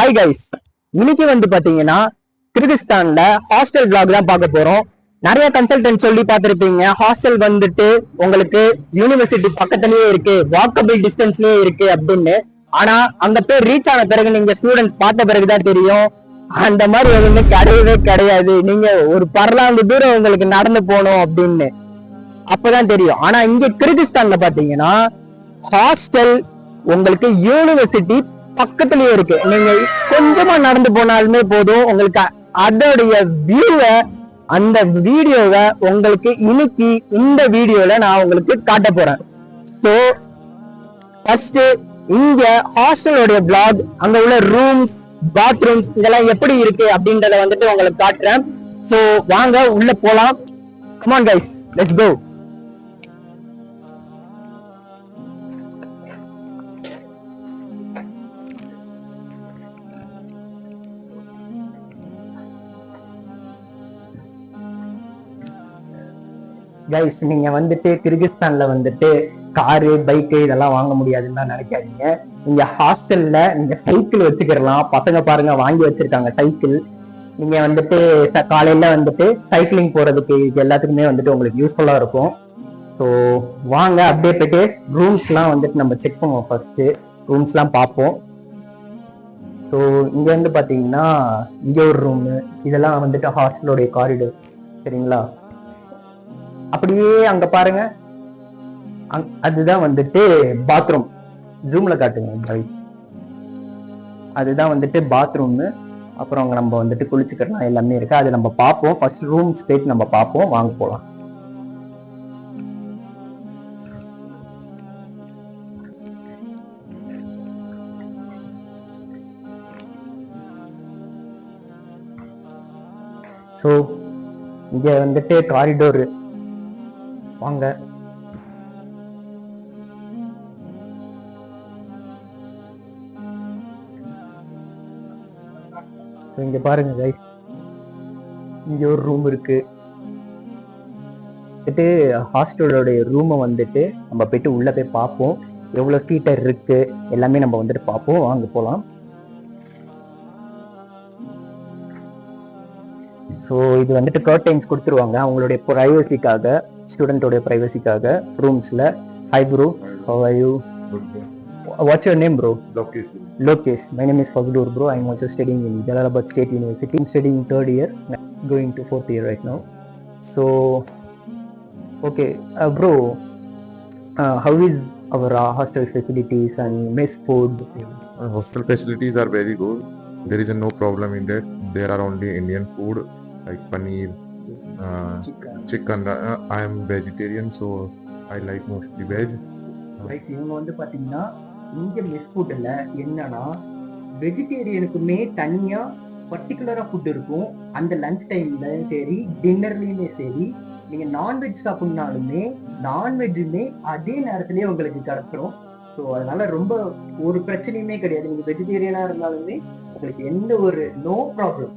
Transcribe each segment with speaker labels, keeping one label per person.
Speaker 1: Hi guys, இன்னைக்கு வந்து பாத்தீங்கன்னா கிர்கிஸ்தான்ல ஹாஸ்டல் பிளாக் தான் பார்க்க போறோம். நிறைய கன்சல்டன்ட் சொல்லி பார்த்திருப்பீங்க, ஹாஸ்டல் வந்துட்டு உங்களுக்கு யூனிவர்சிட்டி பக்கத்துலயே இருக்கு, வாக்கபிள் டிஸ்டன்ஸ்லயே இருக்கு அப்படின்னு. ஆனா அங்க போய் ரீச் ஆன பிறகு நீங்க ஸ்டூடெண்ட்ஸ் பார்த்த பிறகுதான் தெரியும் அந்த மாதிரி எதுவுமே கிடையவே கிடையாது. நீங்க ஒரு பரலாங்கு தூரம் உங்களுக்கு நடந்து போகணும் அப்படின்னு அப்பதான் தெரியும். ஆனா இங்க கிர்கிஸ்தான்ல பாத்தீங்கன்னா ஹாஸ்டல் உங்களுக்கு யூனிவர்சிட்டி பக்கத்துலயே இருக்கு. நீங்க கொஞ்சமா நடந்து போனாலுமே போதும், உங்களுக்கு அதோடைய வியூவை, அந்த வீடியோவை உங்களுக்கு இன்னைக்கு இந்த வீடியோல நான் உங்களுக்கு காட்ட போறேன். சோ ஃபர்ஸ்ட் இங்க ஹாஸ்டலோட பிளாக், அங்க உள்ள ரூம்ஸ், பாத்ரூம்ஸ் இதெல்லாம் எப்படி இருக்கு அப்படின்றத வந்துட்டு உங்களுக்கு காட்டுறேன். சோ வாங்க உள்ள போலாம். Come on guys, let's go. Guys, நீங்க வந்துட்டு கிர்கிஸ்தான்ல வந்துட்டு காரு, பைக்கு இதெல்லாம் வாங்க முடியாதுன்னு தான் நினைக்காதீங்க. இங்க ஹாஸ்டல்ல நீங்க சைக்கிள் வச்சுக்கலாம். பசங்க பாருங்க வாங்கி வச்சிருக்காங்க சைக்கிள். நீங்க வந்துட்டு காலையில வந்துட்டு சைக்கிளிங் போறதுக்கு இது எல்லாத்துக்குமே வந்துட்டு உங்களுக்கு யூஸ்ஃபுல்லா இருக்கும். ஸோ வாங்க அப்படியே போயிட்டு ரூம்ஸ் எல்லாம் வந்துட்டு நம்ம செக் பண்ணுவோம். ஃபர்ஸ்ட் ரூம்ஸ் எல்லாம் பார்ப்போம். ஸோ இங்க வந்து பாத்தீங்கன்னா இங்க ஒரு ரூமு, இதெல்லாம் வந்துட்டு ஹாஸ்டலோடைய காரிடோர், சரிங்களா? அப்படியே அங்க பாருங்க, அதுதான் வந்துட்டு பாத்ரூம். ஜூம்ல காட்டுங்க. அதுதான் வந்துட்டு பாத்ரூம். அப்புறம் அங்க நம்ம வந்துட்டு குளிச்சுக்கலாம், எல்லாமே இருக்கு. அது நம்ம பார்ப்போம். ஃபர்ஸ்ட் ரூம் ஸ்டேட் நம்ம பார்ப்போம். வாங்க போலாம். ஸோ இங்க வந்துட்டு காரிடோர், வாங்க. இங்க பாருங்க கைஸ், இங்க ஒரு ரூம் இருக்கு. ஹாஸ்டலோட ரூமை வந்துட்டு நம்ம போயிட்டு உள்ள போய் பார்ப்போம். எவ்வளவு சீட்டர் இருக்கு எல்லாமே நம்ம வந்துட்டு பார்ப்போம். வாங்க போலாம். ஸோ இது வந்துட்டு கர்டைன்ஸ் கொடுத்துருவாங்க அவங்களுடைய ப்ரைவசிக்காக, ஸ்டூடெண்டோட ப்ரைவசிக்காக ரூம்ஸ்ல. Hi bro, how are you? What's your name, bro?
Speaker 2: Lokesh.
Speaker 1: Lokesh. My name is Fazlur, bro. I'm also studying in Jalalabad State University. I'm studying third year, going to fourth year right now. So, okay, bro, how is our hostel facilities and mess food?
Speaker 2: Hostel facilities are very good. There is no problem in that. There are only Indian food like paneer, chicken. I am vegetarian, so I like mostly veg.
Speaker 1: Like இவங்க வந்து பாத்தீங்கன்னா இங்க mess ஃபுட்ல என்னன்னா வெஜிடேரியனுக்குமே தனியா பர்டிகுலரா food இருக்கும். அந்த லஞ்ச் டைம்லயும் சரி, டின்னர்லயுமே சரி, நீங்க நான்வெஜ் சாப்பிடனாலுமே நான்வெஜ்ஜுமே அதே நேரத்திலேயே உங்களுக்கு கிடைச்சிரும். ஸோ அதனால ரொம்ப ஒரு பிரச்சனையுமே கிடையாது. நீங்க வெஜிடேரியனா இருந்தாலுமே உங்களுக்கு எந்த ஒரு no problem.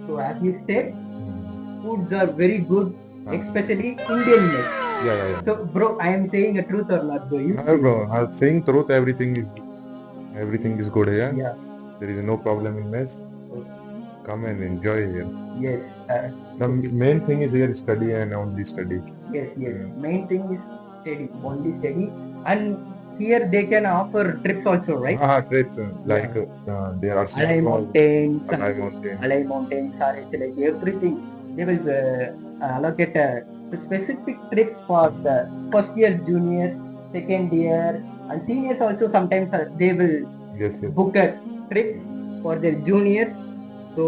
Speaker 1: So as you state, foods are very good, especially Indian made.
Speaker 2: Yeah.
Speaker 1: So bro, I am saying a truth or not, bro?
Speaker 2: No, bro, I'm saying truth. Everything is good here.
Speaker 1: Yeah.
Speaker 2: There is no problem in mess. Come and enjoy here.
Speaker 1: Yes.
Speaker 2: The main thing is here study and only study.
Speaker 1: Yes. Main thing is study, only study. And here they can offer trips also, right?
Speaker 2: Trips like there are
Speaker 1: Alai mountains,
Speaker 2: Alai
Speaker 1: mountains are like everything. They will allocate specific trips for the first year, junior, second year, and seniors also. Sometimes they will book a trip for their juniors. So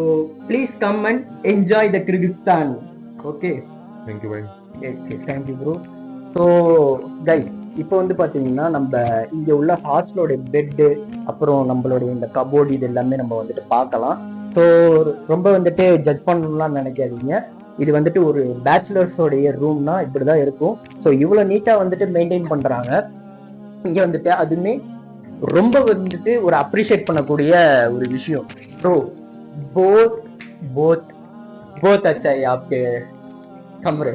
Speaker 1: please come and enjoy the Kyrgyzstan. Okay.
Speaker 2: Thank you, bye.
Speaker 1: Okay, thank you, bro. So guys, இப்போ வந்து பாத்தீங்கன்னா நம்ம இங்க உள்ள ஹாஸ்டலோட bed, அப்புறம் நம்மளுடைய இந்த cupboard, இது எல்லாமே நம்ம வந்துட்டு பார்க்கலாம். ஸோ ரொம்ப வந்துட்டு ஜட்ஜ் பண்ணணும்லாம் நினைக்காதீங்க. இது வந்துட்டு ஒரு பேச்சுலர்ஸோடைய ரூம்னா இப்படிதான் இருக்கும். ஸோ இவ்வளவு நீட்டா வந்துட்டு மெயின்டைன் பண்றாங்க இங்க வந்துட்டு. அதுமே ரொம்ப வந்துட்டு ஒரு அப்ரிஷியேட் பண்ணக்கூடிய ஒரு விஷயம். ப்ரோ, போத் அச்சா आपके कमरे.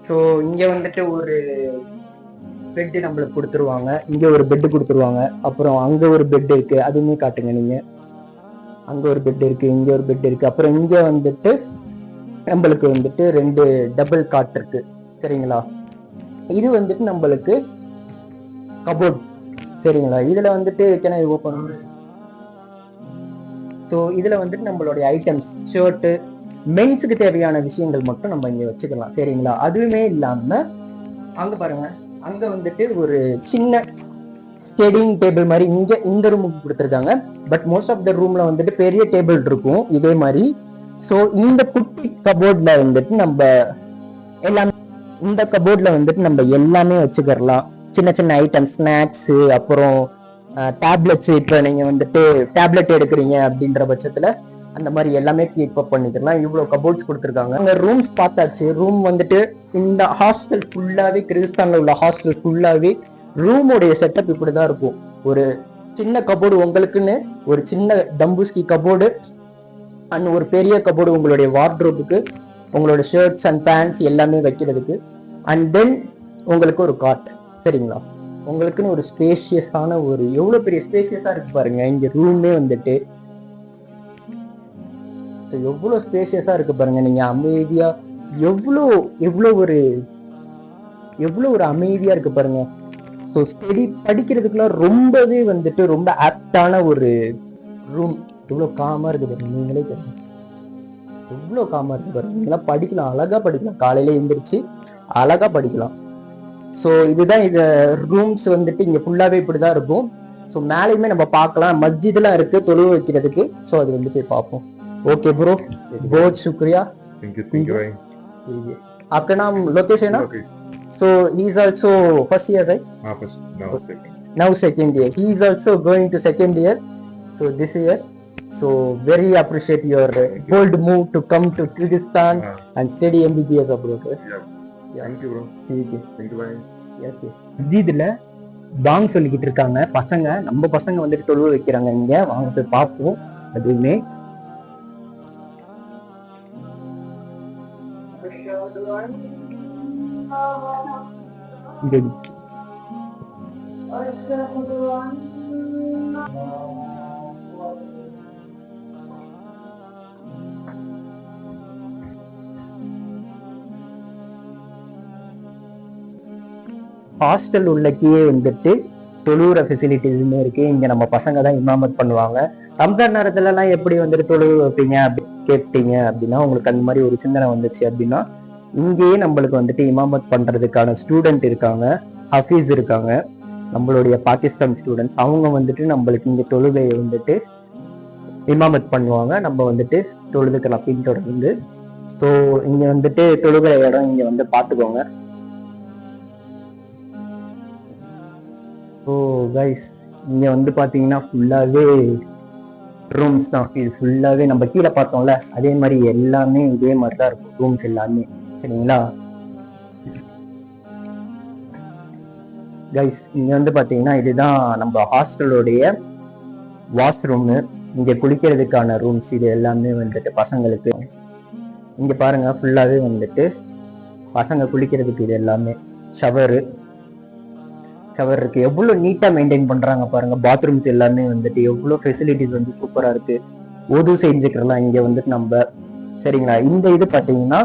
Speaker 1: ஸோ இங்க வந்துட்டு ஒரு பெட் நம்மளுக்கு கொடுத்துருவாங்க. இங்க ஒரு பெட் கொடுத்துருவாங்க. அப்புறம் அங்க ஒரு பெட் இருக்கு, அதுவுமே காட்டுங்க நீங்க. அங்க ஒரு பெட் இருக்கு, இங்க ஒரு பெட் இருக்கு. அப்புறம் இங்க வந்துட்டு நம்மளுக்கு வந்துட்டு 2 டபுள் காட் இருக்கு சரிங்களா. இது வந்துட்டு நம்மளுக்கு கபோர்ட் சரிங்களா. இதுல வந்துட்டு கேன் ஐ ஓபன். ஸோ இதுல வந்துட்டு நம்மளுடைய ஐட்டம்ஸ், ஷர்ட்டு, மென்ஸுக்கு தேவையான விஷயங்கள் மட்டும் நம்ம இங்க வச்சுக்கலாம் சரிங்களா. அதுவுமே இல்லாம அங்க பாருங்க, அங்க வந்துட்டு ஒரு சின்ன ஸ்டடிங் டேபிள் மாதிரி இங்க இந்த ரூமுக்கு கொடுத்துருக்காங்க. பட் மோஸ்ட் ஆஃப் த ரூம்ல வந்துட்டு பெரிய டேபிள் இருக்கும் இதே மாதிரி. ஸோ இந்த குட்டி கபோர்ட்ல வந்துட்டு நம்ம எல்லாமே, இந்த கபோர்ட்ல வந்துட்டு நம்ம எல்லாமே வச்சுக்கலாம். சின்ன சின்ன ஐட்டம், ஸ்நாக்ஸ், அப்புறம் டேப்லெட்ஸ். இப்போ நீங்க வந்துட்டு டேப்லெட் எடுக்கிறீங்க அப்படின்ற பட்சத்துல அந்த மாதிரி எல்லாமே கீப் அப் பண்ணிக்கலாம். இவ்வளவு கபோர்ட்ஸ் கொடுத்துருக்காங்க. அங்க ரூம்ஸ் பார்த்தாச்சு. ரூம் வந்துட்டு இந்த ஹாஸ்டல் ஃபுல்லாவே, கிர்கிஸ்தான்ல உள்ள ஹாஸ்டல் ஃபுல்லாவே ரூமோடைய செட்டப் இப்படிதான் இருக்கும். ஒரு சின்ன கபோர்டு உங்களுக்குன்னு, ஒரு சின்ன டம்புஸ்கி கபோர்டு அண்ட் ஒரு பெரிய கபோர்டு உங்களுடைய வார்ட்ரோபுக்கு, உங்களோட ஷர்ட்ஸ் அண்ட் பேண்ட்ஸ் எல்லாமே வைக்கிறதுக்கு. அண்ட் தென் உங்களுக்கு ஒரு காட் சரிங்களா. உங்களுக்குன்னு ஒரு ஸ்பேஷியஸான ஒரு, எவ்வளவு பெரிய ஸ்பேஷியஸா இருக்கு பாருங்க இந்த ரூமே வந்துட்டு. ஸோ எவ்வளவு ஸ்பேஷியஸா இருக்கு பாருங்க. நீங்க அமைதியா, எவ்வளோ ஒரு அமைதியா இருக்கு பாருங்க. ஸோ ஸ்டடி படிக்கிறதுக்குலாம் ரொம்பவே வந்துட்டு ரொம்ப ஆப்டான ஒரு ரூம். எவ்வளவு காமா இருக்கு பாருங்க, நீங்களே பாருங்க எவ்வளவு காமா இருக்கு பாருங்க. நீங்களாம் படிக்கலாம், அழகா படிக்கலாம், காலையில எழுந்திரிச்சு அழகா படிக்கலாம். ஸோ இதுதான் இது ரூம்ஸ் வந்துட்டு இங்க ஃபுல்லாவே இப்படிதான் இருக்கும். ஸோ மேலேயுமே நம்ம பார்க்கலாம், மஸ்ஜித்லாம் இருக்கு தொழுவு வைக்கிறதுக்கு. ஸோ அது வந்து போய் பார்ப்போம். ओके ब्रो, बहुत शुक्रिया.
Speaker 2: Thank you भाई.
Speaker 1: आपका नाम लोकेश है ना? So he is also first year, right?
Speaker 2: first,
Speaker 1: now second year. He is also going to second year. So this year. So very appreciate your bold move to come to Kyrgyzstan and study MBBS abroad.
Speaker 2: Yeah. Thank you bro. Thank you bye.
Speaker 1: Yes. மஸ்ஜித்ல பாங் சொல்லிக்கிட்டு இருக்காங்க பசங்க. நம்ம பசங்க வந்துட்டு தொழுவு வைக்கிறாங்க இங்க. வாங்க போய் பார்ப்போம். அதுவுமே ஹாஸ்டல் உள்ளக்கே வந்துட்டு தொழுவுற ஃபெசிலிட்டிஸுமே இருக்கு. இங்க நம்ம பசங்க தான் இமாமத் பண்ணுவாங்க. ரம்ஜான் நேரத்துல எல்லாம் எப்படி வந்துட்டு தொழுவு வைப்பீங்க அப்படி கேட்டீங்க அப்படின்னா, உங்களுக்கு அந்த மாதிரி ஒரு சிந்தனை வந்துச்சு அப்படின்னா, இங்கேயே நம்மளுக்கு வந்துட்டு இமாமத் பண்றதுக்கான ஸ்டூடெண்ட் இருக்காங்க, ஹஃபீஸ் இருக்காங்க, நம்மளுடைய பாகிஸ்தான் ஸ்டூடெண்ட்ஸ். அவங்க வந்துட்டு நம்மளுக்கு இங்க தொழுகையை வந்துட்டு இமாமத் பண்ணுவாங்க. நம்ம வந்துட்டு தொழுதுக்கலாம் பின்தொடர்ந்து. ஸோ இங்க வந்துட்டு தொழுகிற இடம் இங்க வந்து பாத்துக்கோங்க. ஸோ கைஸ், இங்க வந்து பாத்தீங்கன்னா ஃபுல்லாவே ரூம்ஸ் தான். இது ஃபுல்லாவே நம்ம கீழே பார்த்தோம்ல அதே மாதிரி எல்லாமே இதே மாதிரி தான் இருக்கும் ரூம்ஸ் எல்லாமே சரிங்களா. கைஸ், இங்க வந்து பாத்தீங்கன்னா இதுதான் நம்ம ஹாஸ்டலோடைய வாஷ்ரூம். இங்க குளிக்கிறதுக்கான ரூம்ஸ் இது எல்லாமே வந்துட்டு பசங்களுக்கு. இங்க பாருங்க ஃபுல்லாவே வந்துட்டு பசங்க குளிக்கிறதுக்கு இது எல்லாமே ஷவர் இருக்கு. எவ்வளவு நீட்டா மெயின்டைன் பண்றாங்க பாருங்க. பாத்ரூம்ஸ் எல்லாமே வந்துட்டு எவ்வளவு ஃபெசிலிட்டிஸ் வந்து சூப்பரா இருக்கு. உது செஞ்சுக்கலாம் இங்க வந்துட்டு நம்ம சரிங்களா. இந்த இது பாத்தீங்கன்னா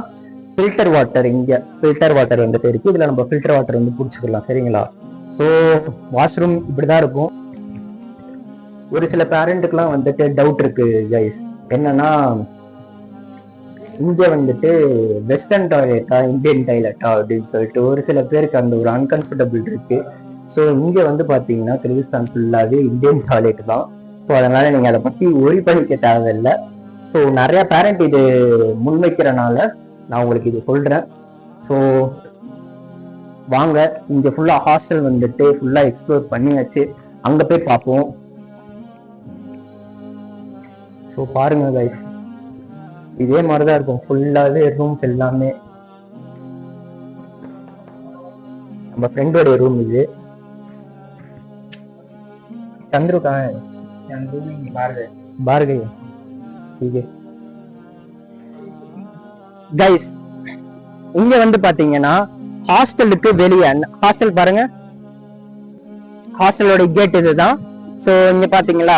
Speaker 1: ஃபில்டர் வாட்டர், இங்க ஃபில்டர் வாட்டர் வந்துட்டு இருக்கு. இதுல நம்ம ஃபில்டர் வாட்டர் வந்து புடிச்சுக்கலாம் சரிங்களா. ஸோ வாஷ்ரூம் இப்படிதான் இருக்கும். ஒரு சில பேரண்ட்டுக்குலாம் வந்துட்டு டவுட் இருக்கு கைஸ், என்னன்னா இங்க வந்துட்டு வெஸ்டர்ன் டாய்லெட்டா இந்தியன் டாய்லெட்டா அப்படின்னு சொல்லிட்டு ஒரு சில பேருக்கு அந்த ஒரு அன்கம்ஃபர்டபுள் இருக்கு. ஸோ இங்க வந்து பாத்தீங்கன்னா கிர்கிஸ்தான் ஃபுல்லாவே இந்தியன் டாய்லெட் தான். ஸோ அதனால நீங்க அதை பத்தி ஒரி பண்ணிக்க தேவையில்லை. ஸோ நிறைய பேரண்ட் இது முன்வைக்கிறனால நான் உங்களுக்கு இது சொல்றேன். ஸோ வாங்க, இங்க ஃபுல்லா ஹாஸ்டல் வந்துட்டு ஃபுல்லா எக்ஸ்ப்ளோர் பண்ணியாச்சு. அங்க போய் பார்ப்போம். ஸோ பாருங்க கைஸ், இதே மாதிரிதான் இருக்கும் ஃபுல்லாவே ரூம்ஸ் எல்லாமே. நம்ம ஃப்ரெண்டோடைய ரூம் இது. चंद्रू कहाँ है? बाहर गए ठीक है கைஸ். இங்க வந்து பாத்தீங்கன்னா ஹாஸ்டலுக்கு வெளியே, ஹாஸ்டல் பாருங்க ஹாஸ்டலோட கேட் இதுதான். சோ இங்க பாத்தீங்களா,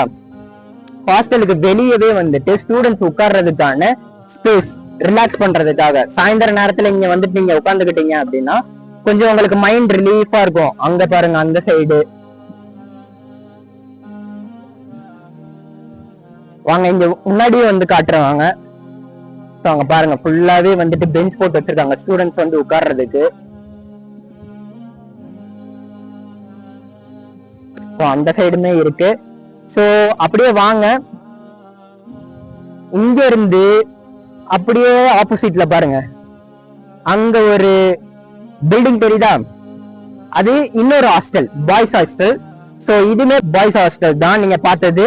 Speaker 1: ஹாஸ்டலுக்கு வெளியவே வந்துட்டு ஸ்டூடெண்ட்ஸ் உட்கார்றதுக்கான ஸ்பேஸ், ரிலாக்ஸ் பண்றதுக்காக. சாயந்தர நேரத்துல இங்க வந்துட்டு நீங்க உட்காந்துக்கிட்டீங்க அப்படின்னா கொஞ்சம் உங்களுக்கு மைண்ட் ரிலீஃபா இருக்கும். அங்க பாருங்க, அந்த சைடு வாங்க, இங்க முன்னாடியே வந்து காட்டுறவாங்க. அங்க பாருங்க, ஃபுல்லாவே வந்துட்டு பெஞ்ச் போட்டு வச்சிருக்காங்க ஸ்டூடெண்ட்ஸ் வந்து உட்கார்றதுக்கு. அந்த சைடுமே இருக்கு. சோ அப்படியே வாங்க, இங்க இருந்து அப்படியே ஆப்போசிட்ல பாருங்க, அங்க ஒரு பில்டிங் தெரியுதா, அது இன்னொரு ஹாஸ்டல், பாய்ஸ் ஹாஸ்டல். சோ இதுமே பாய்ஸ் ஹாஸ்டல் தான் நீங்க பார்த்தது,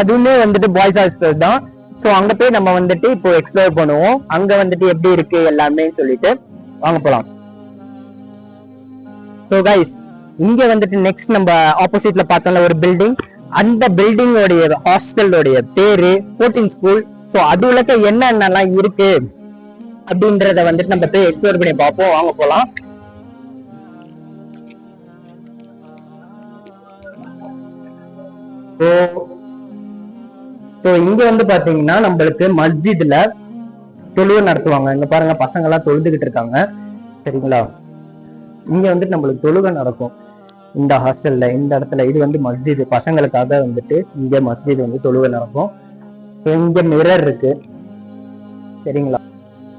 Speaker 1: அதுவுமே வந்துட்டு பாய்ஸ் ஹாஸ்டல் தான். சோ அங்க போய் நம்ம வந்துட்டு இப்போ எக்ஸ்ப்ளோர் பண்ணுவோம், அங்க வந்துட்டு எப்படி இருக்கு எல்லாமே சொல்லிட்டு. வாங்க போலாம். சோ கைஸ், இங்க வந்துட்டு நெக்ஸ்ட் நம்ம ஆப்போசிட்ல பார்த்தோம்ல ஒரு பில்டிங், அந்த பில்டிங்கோடைய ஹாஸ்டலோடைய பேரு 14 ஸ்கூல். சோ அது உள்ள என்னென்னலாம் இருக்கு அப்படின்றத வந்துட்டு நம்ம போய் எக்ஸ்ப்ளோர் பண்ணி பார்ப்போம். வாங்க போலாம். சோ இங்க வந்து பாத்தீங்கன்னா நம்மளுக்கு மஸ்ஜித்ல தொழுகை நடத்துவாங்க. இங்க பாருங்க, பசங்க எல்லாம் தொழுதுகிட்டு இருக்காங்க, சரிங்களா. இங்க வந்துட்டு நம்மளுக்கு தொழுகை நடக்கும் இந்த ஹாஸ்டல்ல, இந்த இடத்துல. இது வந்து மஸ்ஜித், பசங்களுக்காக வந்துட்டு இங்க மஸ்ஜித் வந்து தொழுகை நடக்கும். ஸோ இங்க மிரர் இருக்கு, சரிங்களா.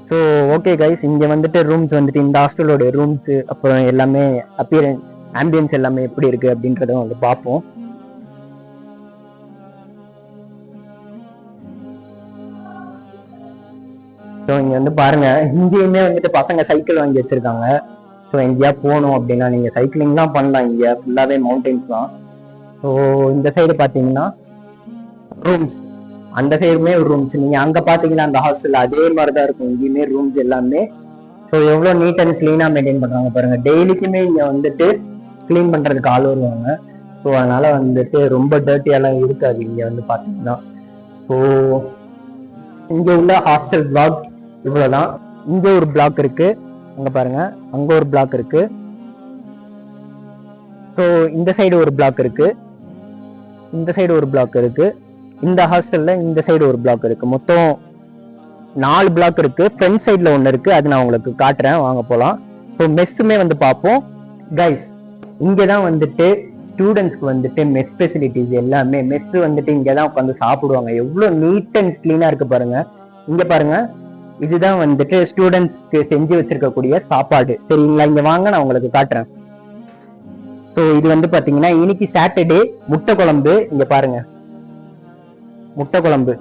Speaker 1: ஸோ ஓகே கைஸ், இங்க வந்துட்டு ரூம்ஸ் வந்துட்டு இந்த ஹாஸ்டலோட ரூம்ஸ், அப்புறம் எல்லாமே அப்பியரன்ஸ், ஆம்பியன்ஸ் எல்லாமே எப்படி இருக்கு அப்படின்றத வந்து பார்ப்போம். ஸோ இங்க வந்து பாருங்க, இங்கேயுமே வந்துட்டு பசங்க சைக்கிள் வாங்கி வச்சிருக்காங்க. ஸோ எங்கேயா போகணும் அப்படின்னா நீங்க சைக்கிளிங்லாம் பண்ணலாம், இங்க ஃபுல்லாவே மவுண்டன்ஸ் தான். ஸோ இந்த சைடு பாத்தீங்கன்னா ரூம்ஸ், அந்த சைடுமே ரூம்ஸ். நீங்க அங்க பாத்தீங்கன்னா அந்த ஹாஸ்டல் அதே மாதிரிதான் இருக்கும், இங்கேயுமே ரூம்ஸ் எல்லாமே. ஸோ எவ்வளவு நீட் அண்ட் கிளீனா மெயின்டைன் பண்றாங்க பாருங்க. டெய்லிக்குமே இங்க வந்துட்டு கிளீன் பண்றதுக்கு ஆள் வருவாங்க. ஸோ அதனால வந்துட்டு ரொம்ப டர்ட்டியெல்லாம் இருக்காது இங்க வந்து பாத்தீங்கன்னா. ஸோ இங்க உள்ள ஹாஸ்டல் பிளாக் இவ்வளவுதான். இங்க ஒரு பிளாக் இருக்கு, அங்க பாருங்க, அங்க ஒரு பிளாக் இருக்கு. சோ இந்த சைடு ஒரு பிளாக் இருக்கு, இந்த சைடு ஒரு பிளாக் இருக்கு, இந்த ஹாஸ்டல்ல இந்த சைடு ஒரு பிளாக் இருக்கு. மொத்தம் 4 பிளாக் இருக்கு. ஃப்ரண்ட் சைட்ல ஒண்ணு இருக்கு, அது நான் உங்களுக்கு காட்டுறேன், வாங்க போலாம். ஸோ மெஸ்ஸுமே வந்து பார்ப்போம் கைஸ். இங்கதான் வந்துட்டு ஸ்டூடெண்ட்ஸ்க்கு வந்துட்டு மெஸ் ஃபெசிலிட்டிஸ் எல்லாமே. மெஸ் வந்துட்டு இங்கதான் உட்காந்து சாப்பிடுவாங்க. எவ்வளவு நீட் அண்ட் கிளீனா இருக்கு பாருங்க. இங்க பாருங்க, இதுதான் வந்துட்டு ஸ்டூடெண்ட்ஸ்க்கு செஞ்சு வச்சிருக்கக்கூடிய சாப்பாடு, சரிங்களா. இங்க வாங்க, நான் உங்களுக்கு காட்டுறேன். சோ இது வந்து பாத்தீங்கன்னா இன்னைக்கு சாட்டர்டே, முட்டை குழம்பு. இங்க பாருங்க, முட்டை குழம்பு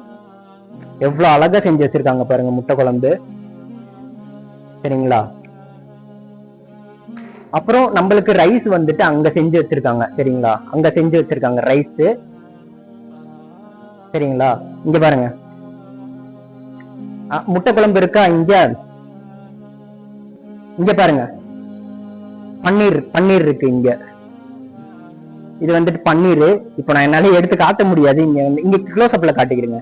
Speaker 1: எவ்வளவு அழகா செஞ்சு வச்சிருக்காங்க பாருங்க, முட்டை குழம்பு, சரிங்களா. அப்புறம் நம்மளுக்கு ரைஸ் வந்துட்டு அங்க செஞ்சு வச்சிருக்காங்க, சரிங்களா. அங்க செஞ்சு வச்சிருக்காங்க ரைஸ், சரிங்களா. இங்க பாருங்க, முட்டை குழம்பு இருக்கா. இங்க இங்க பாருங்க, பன்னீர் இருக்கு இங்க. இது வந்துட்டு பன்னீர். இப்போ நான் என்னால எடுத்து காட்ட முடியாது, இங்க க்ளோஸ் அப்ல காட்டிக்கிறேங்க.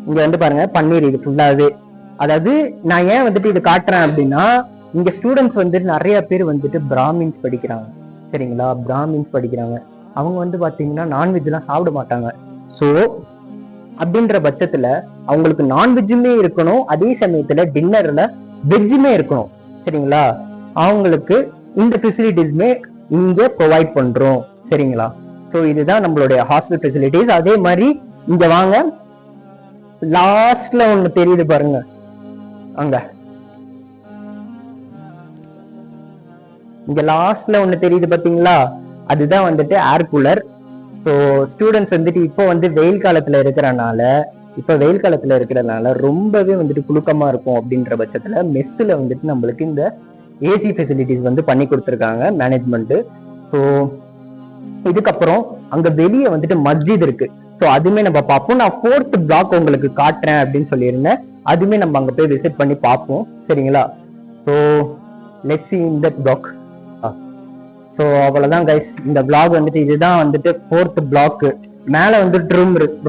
Speaker 1: இங்க வந்து பாருங்க, பன்னீர். இது ஃபுல்லாவே, அதாவது நான் ஏன் வந்துட்டு இது காட்டுறேன் அப்படின்னா, இங்க ஸ்டூடெண்ட்ஸ் வந்துட்டு நிறைய பேர் வந்துட்டு பிராமின்ஸ் படிக்கிறாங்க, சரிங்களா. பிராமின்ஸ் படிக்கிறாங்க, அவங்க வந்து பாத்தீங்கன்னா நான்வெஜ் எல்லாம் சாப்பிட மாட்டாங்க. சோ அப்படின்ற பட்சத்துல அவங்களுக்கு நான்வெஜ்ஜுமே இருக்கணும், அதே சமயத்துல டின்னர்ல வெஜ்ஜுமே இருக்கணும், சரிங்களா. அவங்களுக்கு இந்த ஃபெசிலிட்டிஸ்மே இங்க ப்ரொவைட் பண்றோம், சரிங்களா. சோ இதுதான் நம்மளுடைய ஹாஸ்டல் ஃபெசிலிட்டிஸ். அதே மாதிரி இங்க வாங்க, லாஸ்ட்ல ஒண்ணு தெரியுது பாருங்க, அங்க இங்க லாஸ்ட்ல ஒண்ணு தெரியுது பாத்தீங்களா, அதுதான் வந்துட்டு ஏர் கூலர். ஸோ ஸ்டூடெண்ட்ஸ் வந்துட்டு இப்போ வந்து வெயில் காலத்துல இருக்கிறனால ரொம்பவே வந்துட்டு புழுக்கமா இருக்கும். அப்படின்ற பட்சத்துல மெஸ்ஸில் வந்துட்டு நம்மளுக்கு இந்த ஏசி ஃபெசிலிட்டிஸ் வந்து பண்ணி கொடுத்துருக்காங்க மேனேஜ்மெண்ட். ஸோ இதுக்கப்புறம் அங்க வெளியே வந்துட்டு மஸ்ஜித் இருக்கு. ஸோ அதுமே நம்ம பார்ப்போம். நான் 4th பிளாக் உங்களுக்கு காட்டுறேன் அப்படின்னு சொல்லியிருந்தேன், அதுமே நம்ம அங்க போய் விசிட் பண்ணி பார்ப்போம், சரிங்களா. So let's see in that block. So அவ்வளவுதான் கைஸ், இந்த பிளாக் வந்துட்டு இதுதான் வந்துட்டு 4th பிளாக். மேல வந்துட்டு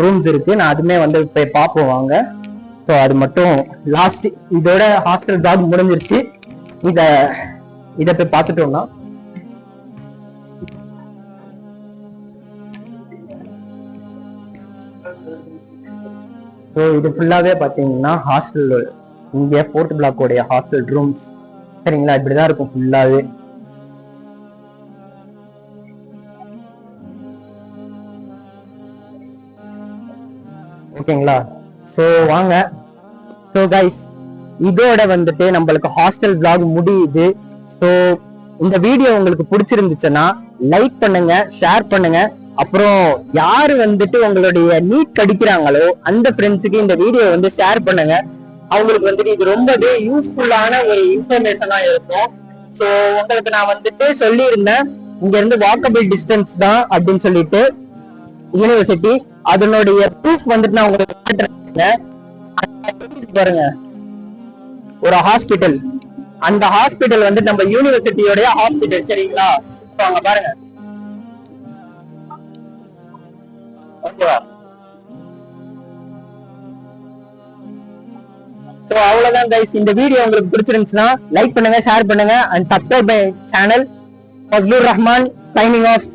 Speaker 1: ரூம்ஸ் இருக்கு, நான் அதுமே வந்து போய் பார்ப்போம் வாங்க. ஸோ அது மட்டும் லாஸ்ட், இதோட ஹாஸ்டல் பிளாக் முடிஞ்சிருச்சு. இத போய் பார்த்துட்டோம்னா ஸோ இது ஃபுல்லாவே பாத்தீங்கன்னா ஹாஸ்டல், இங்க 4th block உடைய ஹாஸ்டல் ரூம்ஸ். சரிங்களா, இப்படிதான் இருக்கும் ஃபுல்லாவே. ஓகேங்களா, ஸோ வாங்க. ஸோ கைஸ், இதோட வந்துட்டு நம்மளுக்கு ஹாஸ்டல் vlog முடியுது. ஸோ இந்த வீடியோ உங்களுக்கு பிடிச்சிருந்துச்சுன்னா லைக் பண்ணுங்க, ஷேர் பண்ணுங்க. அப்புறம் யாரு வந்துட்டு உங்களுடைய நீட் கடிக்கிறாங்களோ அந்த ஃப்ரெண்ட்ஸுக்கு இந்த வீடியோ வந்து ஷேர் பண்ணுங்க. அவங்களுக்கு வந்துட்டு இது ரொம்பவே யூஸ்ஃபுல்லான ஒரு இன்ஃபர்மேஷனா இருக்கும். ஸோ உங்களுக்கு நான் வந்துட்டு சொல்லியிருந்தேன், இங்க இருந்து வாக்கபிள் டிஸ்டன்ஸ் தான் அப்படின்னு சொல்லிட்டு யூனிவர்சிட்டி. அதனுடைய ப்ரூஃப் வந்துட்டு நான் உங்களுக்கு காட்டுறேன். பாருங்க, ஒரு ஹாஸ்பிட்டல். அந்த ஹாஸ்பிட்டல் வந்து நம்ம யூனிவர்சிட்டியோட ஹாஸ்பிட்டல். சரிங்களா, அங்க பாருங்க. ஓகேவா? சோ அவ்வளவுதான் கைஸ். இந்த வீடியோ உங்களுக்கு பிடிச்சிருந்துச்சுன்னா லைக் பண்ணுங்க, ஷேர் பண்ணுங்க and subscribe my channel. Fazlur Rahman signing of.